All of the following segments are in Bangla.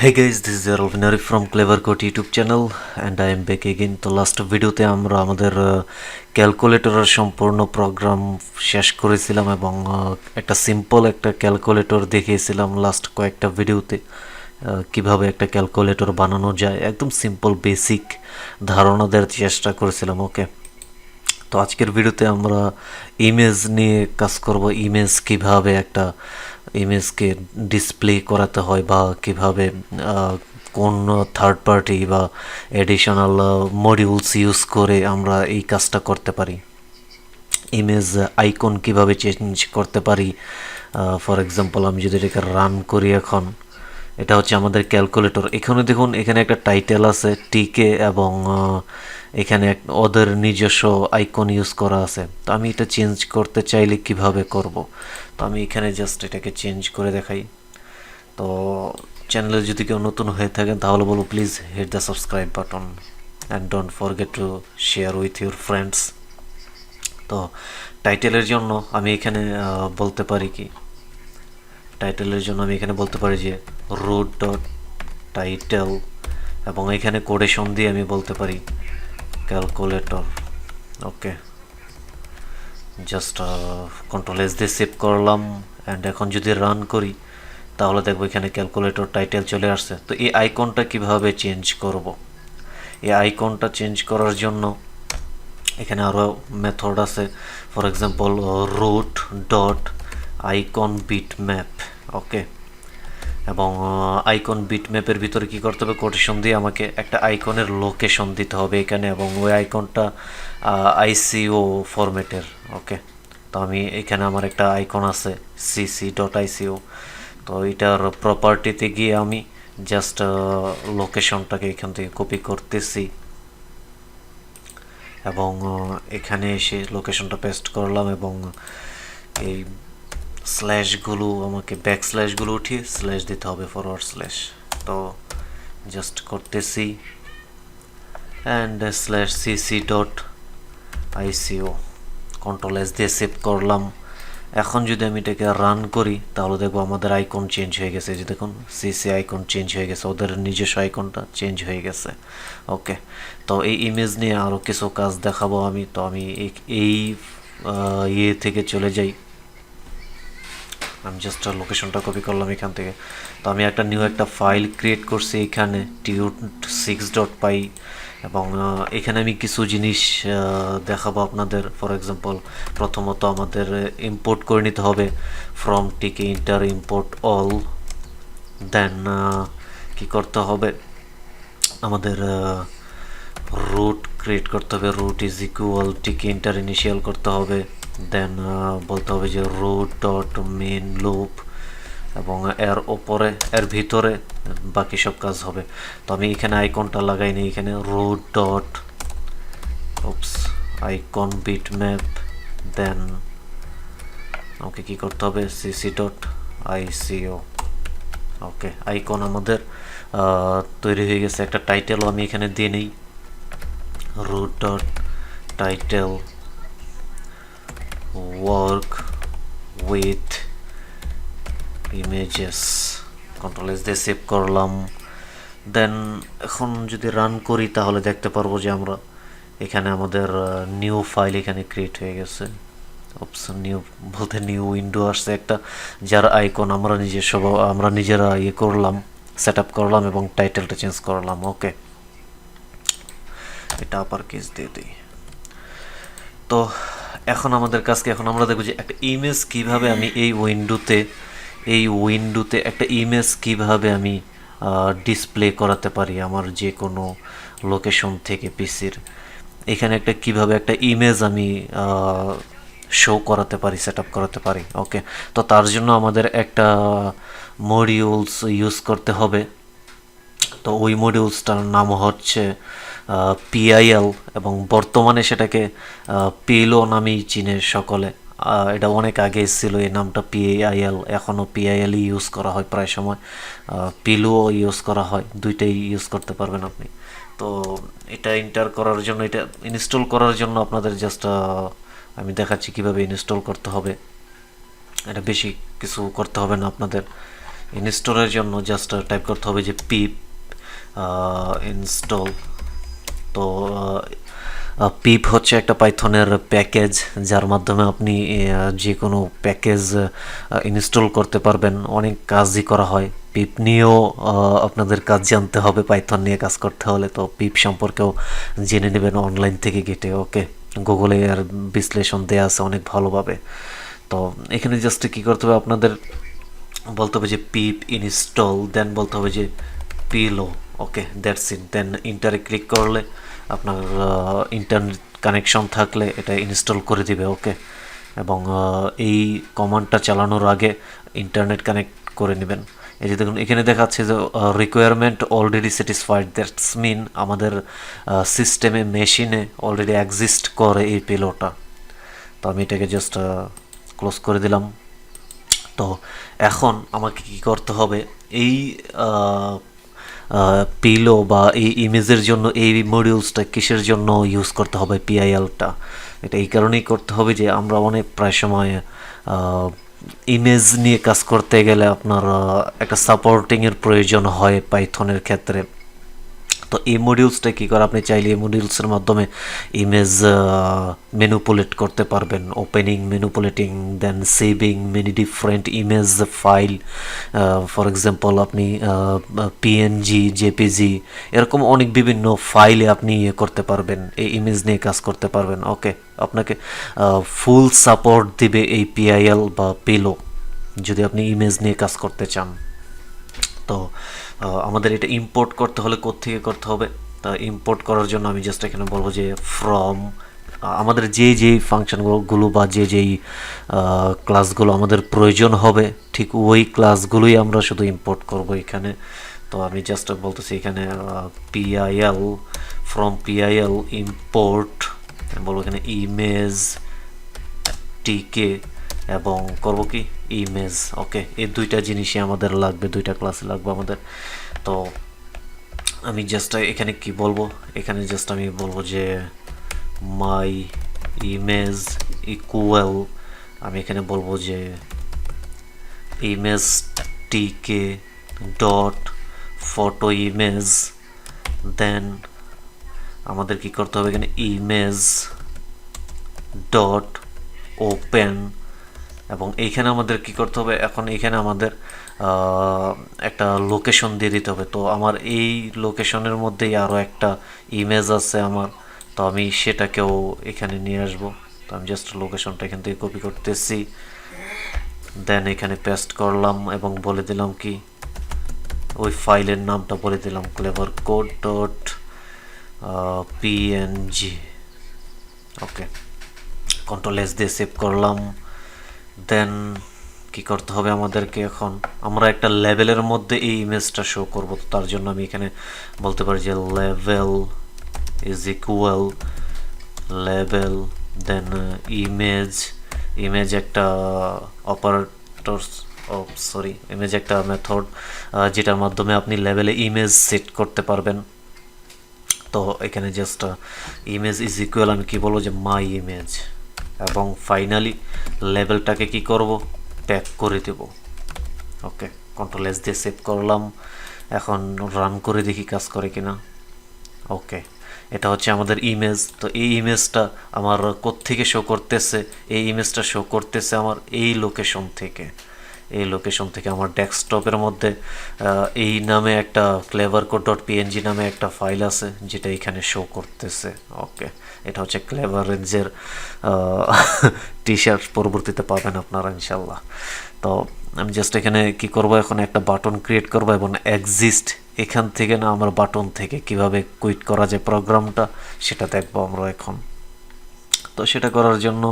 Hey guys, this is Alvin Arif from CleaverCode YouTube channel and I am back again. তো লাস্ট ভিডিওতে আমরা আমাদের ক্যালকুলেটরের সম্পূর্ণ প্রোগ্রাম শেষ করেছিলাম এবং একটা সিম্পল একটা ক্যালকুলেটর দেখিয়েছিলাম লাস্ট কয়েকটা ভিডিওতে কিভাবে একটা ক্যালকুলেটর বানানো যায়, একদম সিম্পল বেসিক ধারণা দেওয়ার চেষ্টা করেছিলাম। ওকে, তো আজকের ভিডিওতে আমরা ইমেজ নিয়ে কাজ করব। ইমেজ কিভাবে একটা ইমেজকে ডিসপ্লে করাতে হয় বা কিভাবে কোন থার্ড পার্টি বা এডিশনাল মডিউলস ইউজ করে আমরা এই কাজটা করতে পারি। ইমেজ আইকন কিভাবে চেঞ্জ করতে পারি। ফর এক্সাম্পল আমি যদি এটাকে রান করি, এখন এটা হচ্ছে আমাদের ক্যালকুলেটর। এখানে দেখুন, এখানে একটা টাইটেল আছে টিকে এবং এখানে ওদের নিজস্ব আইকন ইউজ করা আছে। তো আমি এটা চেঞ্জ করতে চাইলে কিভাবে করব? তো আমি এখানে জাস্ট এটাকে চেঞ্জ করে দেখাই। তো চ্যানেলে যদি কেউ নতুন হয়ে থাকেন তাহলে বলবো please hit the subscribe button and don't forget to share with your friends. তো টাইটেলের জন্য আমি এখানে বলতে পারি কি, টাইটেলের জন্য আমি এখানে বলতে পারি যে রুট ডট টাইটেল এবং এখানে কোডেশন দিয়ে আমি বলতে পারি ক্যালকুলেটর। ওকে, জাস্ট কন্ট্রোল এস দিয়ে সেভ করলাম অ্যান্ড এখন যদি রান করি তাহলে দেখবো এখানে ক্যালকুলেটর টাইটেল চলে আসছে। তো এই আইকনটা কিভাবে চেঞ্জ করব? এই আইকনটা চেঞ্জ করার জন্য এখানে আরও মেথড আছে। For example root dot icon bit map. Okay, এবং আইকন বিট ম্যাপের ভিতরে কী করতে হবে, কোটেশন দিয়ে আমাকে একটা আইকনের লোকেশন দিতে হবে এখানে, এবং ওই আইকনটা আইসিও ফরম্যাটের। ওকে, তো আমি এখানে আমার একটা আইকন আছে সিসি ডট আইসিও। তো এটার প্রপার্টিতে গিয়ে আমি জাস্ট লোকেশনটাকে এখান থেকে কপি করতেছি এবং এখানে এসে লোকেশনটা পেস্ট করলাম এবং এই স্ল্যাশগুলো আমাকে ব্যাক স্ল্যাশগুলো উঠিয়ে স্ল্যাশ দিতে হবে, ফরওয়ার্ড স্ল্যাশ। তো জাস্ট করতেছি and slash CC dot আইসিও, control S দিয়ে সেভ করলাম। এখন যদি আমি এটাকে রান করি তাহলে দেখবো আমাদের আইকন চেঞ্জ হয়ে গেছে। যে দেখুন, সিসি আইকন চেঞ্জ হয়ে গেছে, ওদের নিজস্ব আইকনটা চেঞ্জ হয়ে গেছে। ওকে, তো এই ইমেজ নিয়ে আরও কিছু কাজ দেখাবো আমি। তো আমি এই ইয়ে থেকে চলে যাই, আমি জাস্ট লোকেশনটা কপি করলাম এখান থেকে। তো আমি একটা নিউ একটা ফাইল ক্রিয়েট করছি এখানে tut6.py এবং এখানে আমি কিছু জিনিস দেখাবো আপনাদের। ফর এক্সাম্পল প্রথমত আমাদের ইম্পোর্ট করে নিতে হবে from TKinter import all. Then কি করতে হবে, আমাদের রুট ক্রিয়েট করতে হবে, root is equal TKinter initial করতে হবে। দেন বলতে হবে যে রুট ডট মেন লুপ এবং এর ওপরে এর ভিতরে বাকি সব কাজ হবে। তো আমি এখানে আইকনটা লাগাইনি, এখানে root dot icon bit map. Then okay কি করতে হবে, CC dot ICO. Okay, icon আমাদের তৈরি হয়ে গেছে। একটা টাইটেলও আমি এখানে দিয়ে নিই, root dot title work with images, control S দিয়ে সেভ করলাম। দেন এখন যদি রান করি তাহলে দেখতে পারবো যে আমরা এখানে আমাদের নিউ ফাইল এখানে ক্রিয়েট হয়ে গেছে। নিউ বলতে নিউ উইন্ডো আসছে একটা, যার আইকন আমরা নিজেরা ইয়ে করলাম, সেট আপ করলাম এবং টাইটেলটা চেঞ্জ করলাম। ওকে, এটা আপার কেস দিয়ে দিই। তো এখন আমাদের কাজকে এখন আমরা দেখব যে একটা ইমেজ কিভাবে আমি এই উইন্ডোতে একটা ইমেজ কিভাবে আমি ডিসপ্লে করাতে পারি আমার যে কোনো লোকেশন থেকে পিসির। এখানে কিভাবে একটা ইমেজ আমি শো করাতে পারি, সেট আপ করাতে পারি। ওকে, তো তার জন্য আমাদের একটা মডিউলস ইউজ করতে হবে। তো ওই মডিউলসটার নাম হচ্ছে পিআইএল এবং বর্তমানে সেটাকে পিলো নামেই চিনে সকলে। এটা অনেক আগে ছিল এই নামটা পিআইএল, এখনও পিআইএলই ইউজ করা হয় প্রায় সময়, পিলোও ইউজ করা হয়, দুইটাই ইউজ করতে পারবেন আপনি। তো এটা ইন্টার করার জন্য, এটা ইনস্টল করার জন্য আপনাদের জাস্ট আমি দেখাচ্ছি কিভাবে ইনস্টল করতে হবে। এটা বেশি কিছু করতে হবে না আপনাদের, ইনস্টলের জন্য জাস্ট টাইপ করতে হবে যে পিপ ইনস্টল। তো পিপ হচ্ছে একটা পাইথনের প্যাকেজ, যার মাধ্যমে আপনি যে কোনো প্যাকেজ ইনস্টল করতে পারবেন। অনেক কাজই করা হয় পিপ নিয়েও, আপনাদের কাজ জানতে হবে পাইথন নিয়ে কাজ করতে হলে। তো পিপ সম্পর্কেও জেনে নেবেন অনলাইন থেকে ঘেটে। ওকে, গুগলে আর বিশ্লেষণ দেওয়া আছে অনেক ভালোভাবে। তো এখানে জাস্ট কী করতে হবে আপনাদের, বলতে হবে যে পিপ ইনস্টল, দেন বলতে হবে যে পিলো। Okay, that's it. দেন ইন্টারে ক্লিক করলে আপনার ইন্টারনেট কানেকশন থাকলে এটা ইনস্টল করে দিবে। ওকে, এবং এই কমান্ডটা চালানোর আগে ইন্টারনেট কানেক্ট করে নেবেন। এই যে দেখুন এখানে দেখাচ্ছে যে requirement already satisfied, that's mean আমাদের সিস্টেমে মেশিনে অলরেডি এক্সিস্ট করে এই পেলোটা। তো আমি এটাকে জাস্ট ক্লোজ করে দিলাম। তো এখন আমাকে কি করতে হবে, এই পিলো বা এই ইমেজের জন্য এই মডিউলসটা কিসের জন্য ইউজ করতে হবে, পিআইএলটা। এটা এই কারণেই করতে হবে যে আমরা অনেক প্রায় সময় ইমেজ নিয়ে কাজ করতে গেলে আপনার একটা সাপোর্টিংয়ের প্রয়োজন হয় পাইথনের ক্ষেত্রে। তো এই মডিউলসটা কী করে, আপনি চাইলে এই মডিউলসের মাধ্যমে ইমেজ ম্যানিপুলেট করতে পারবেন, opening, manipulating, then saving many different image file. For example আপনি পিএনজি, জেপিজি, এরকম অনেক বিভিন্ন ফাইলে আপনি ইয়ে করতে পারবেন, এই ইমেজ নিয়ে কাজ করতে পারবেন। ওকে, আপনাকে ফুল সাপোর্ট দিবে এই পিআইএল বা পিলো যদি আপনি ইমেজ নিয়ে কাজ করতে চান। তো আমাদের এটা ইম্পোর্ট করতে হলে কোত্থেকে করতে হবে, তা ইম্পোর্ট করার জন্য আমি জাস্ট এখানে বলবো যে ফ্রম, আমাদের যেই ফাংশনগুলো বা যেই ক্লাসগুলো আমাদের প্রয়োজন হবে ঠিক ওই ক্লাসগুলোই আমরা শুধু ইম্পোর্ট করব এখানে। তো আমি জাস্ট বলতেছি এখানে পিআইএল, ফ্রম পিআইএল ইম্পোর্ট, বলবো এখানে ইমেজ টিকে এবং করব কি ইমেজ। ওকে, এই দুইটা জিনিসই আমাদের লাগবে, দুইটা ক্লাসে লাগবে আমাদের। তো আমি জাস্ট এখানে কি বলবো, এখানে জাস্ট আমি বলবো যে মাই ইমেজ ইকুয়াল, আমি এখানে বলবো যে ইমেজ টিকে ডট ফটো ইমেজ। দেন আমাদের কি করতে হবে, এখানে ইমেজ ডট ওপেন, এবং এইখানে আমাদের কি করতে হবে, এখন এইখানে আমাদের একটা লোকেশন দিয়ে দিতে হবে। তো আমার এই লোকেশনের মধ্যেই আরও একটা ইমেজ আছে আমার, তো আমি সেটাকেও এখানে নিয়ে আসবো। তো আমি জাস্ট লোকেশনটা এখান থেকে কপি করতেছি, দেন এখানে পেস্ট করলাম এবং বলে দিলাম কি ওই ফাইলের নামটা বলে দিলাম CleverCode ডট পিএনজি। ওকে, কন্ট্রোল এস দিয়ে সেভ করলাম। দেন কি করতে হবে আমাদেরকে, এখন আমরা একটা লেভেলের মধ্যে এই ইমেজটা শো করব। তো তার জন্য আমি এখানে বলতে পারি যে level is equal level, then image, image একটা অপারেটর, সরি ইমেজ একটা মেথড যেটার মাধ্যমে আপনি লেভেলে ইমেজ সেট করতে পারবেন। তো এখানে জাস্ট ইমেজ ইজ ইকুয়াল আমি কি বলবো যে মাই ইমেজ, এবং ফাইনালি লেভেলটাকে কি করব, প্যাক করে দেব। ওকে, কন্ট্রোল এস দিয়ে সেভ করলাম। এখন রান করে দেখি কাজ করে কিনা। ওকে, এটা হচ্ছে আমাদের ইমেজ। তো এই ইমেজটা আমার কোত্থেকে শো করতেছে, এই ইমেজটা শো করতেছে আমার এই লোকেশন থেকে। এই লোকেশন থেকে আমার ডেস্কটপের মধ্যে এই নামে একটা CleverCode ডট পিএনজি নামে একটা ফাইল আছে যেটা এখানে শো করতেছে। ওকে, এটা হচ্ছে ক্লেভারেজের টি শার্ট পরবর্তীতে পাবেন আপনারা ইনশাল্লাহ। তো আমি জাস্ট এখানে কি করব, এখন একটা বাটন ক্রিয়েট করব এবং এক্সিস্ট, এখান থেকে না আমার বাটন থেকে কিভাবে কুইট করা যায় প্রোগ্রামটা সেটা দেখবো আমরা এখন। তো সেটা করার জন্য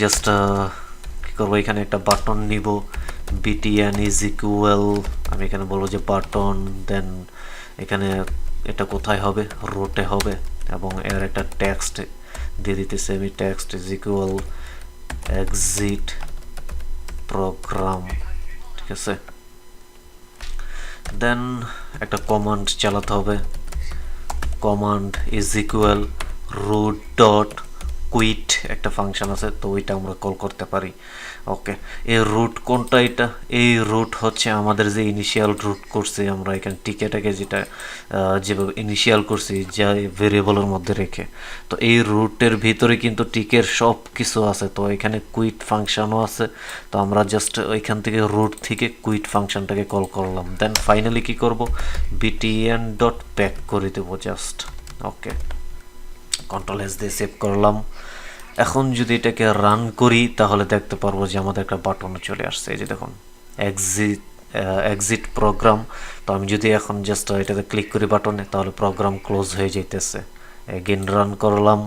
জাস্ট কি করবো, এখানে একটা বাটন নিব, btn ইজ ইকুয়াল, আমি এখানে বলবো যে বাটন, দেন এখানে এটা কোথায় হবে, রোটে হবে, এবং এর একটা টেক্সট দিয়ে দিতেছে আমি, text is equal exit program. ঠিক আছে, দেন একটা কমান্ড চালাতে হবে, command is equal root dot quit একটা ফাংশন আছে, তো ওইটা আমরা কল করতে পারি। ওকে, এর রুট কোনটা? এটা এই রুট হচ্ছে আমাদের যে ইনিশিয়াল রুট করছি আমরা এখানে টিকেটাকে, যেটা যেভাবে ইনিশিয়াল করছি যা ভেরিয়েবলের মধ্যে রেখে, তো এই রুটের ভিতরে কিন্তু টিকের সব কিছু আছে। তো এখানে কুইট ফাংশনও আছে, তো আমরা জাস্ট ওইখান থেকে রুট থেকে কুইট ফাংশনটাকে কল করলাম। দেন ফাইনালি কি করব, btn ডট প্যাক করে দেবো জাস্ট। ওকে, কন্ট্রোল এস দিয়ে সেভ করলাম। এখন যদি এটাকে রান করি তাহলে দেখতে পারবো যে আমাদের একটা বাটন চলে আসছে, এই যে দেখুন এক্সিট প্রোগ্রাম। তো আমি যদি এখন জাস্ট এটাতে ক্লিক করি বাটনে, তাহলে প্রোগ্রাম ক্লোজ হয়ে যাইতেছে। এগেন রান করলাম,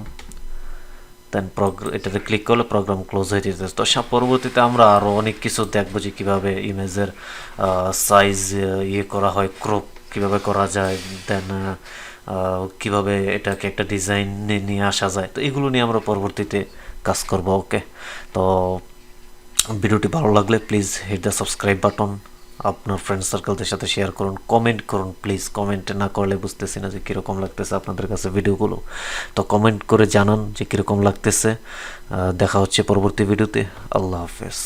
দেন এটাতে ক্লিক করলে প্রোগ্রাম ক্লোজ হয়ে যেতেছে। তো পরবর্তীতে আমরা আরও অনেক কিছু দেখবো যে কীভাবে ইমেজের সাইজ ইয়ে করা হয়, ক্রপ কীভাবে করা যায়, দেন কিভাবে এটাকে একটা ডিজাইনে নিয়ে আসা যায়। তো এগুলো নিয়ে আমরা পরবর্তীতে কাজ করব। ওকে, তো ভিডিওটি ভালো লাগলে please hit the subscribe button, আপনার ফ্রেন্ড সার্কেলদের সাথে শেয়ার করুন, কমেন্ট করুন প্লিজ। কমেন্ট না করলে বুঝতেছি না যে কীরকম লাগতেছে আপনাদের কাছে ভিডিওগুলো, তো কমেন্ট করে জানান যে কীরকম লাগতেছে। দেখা হচ্ছে পরবর্তী ভিডিওতে। আল্লাহ হাফেজ।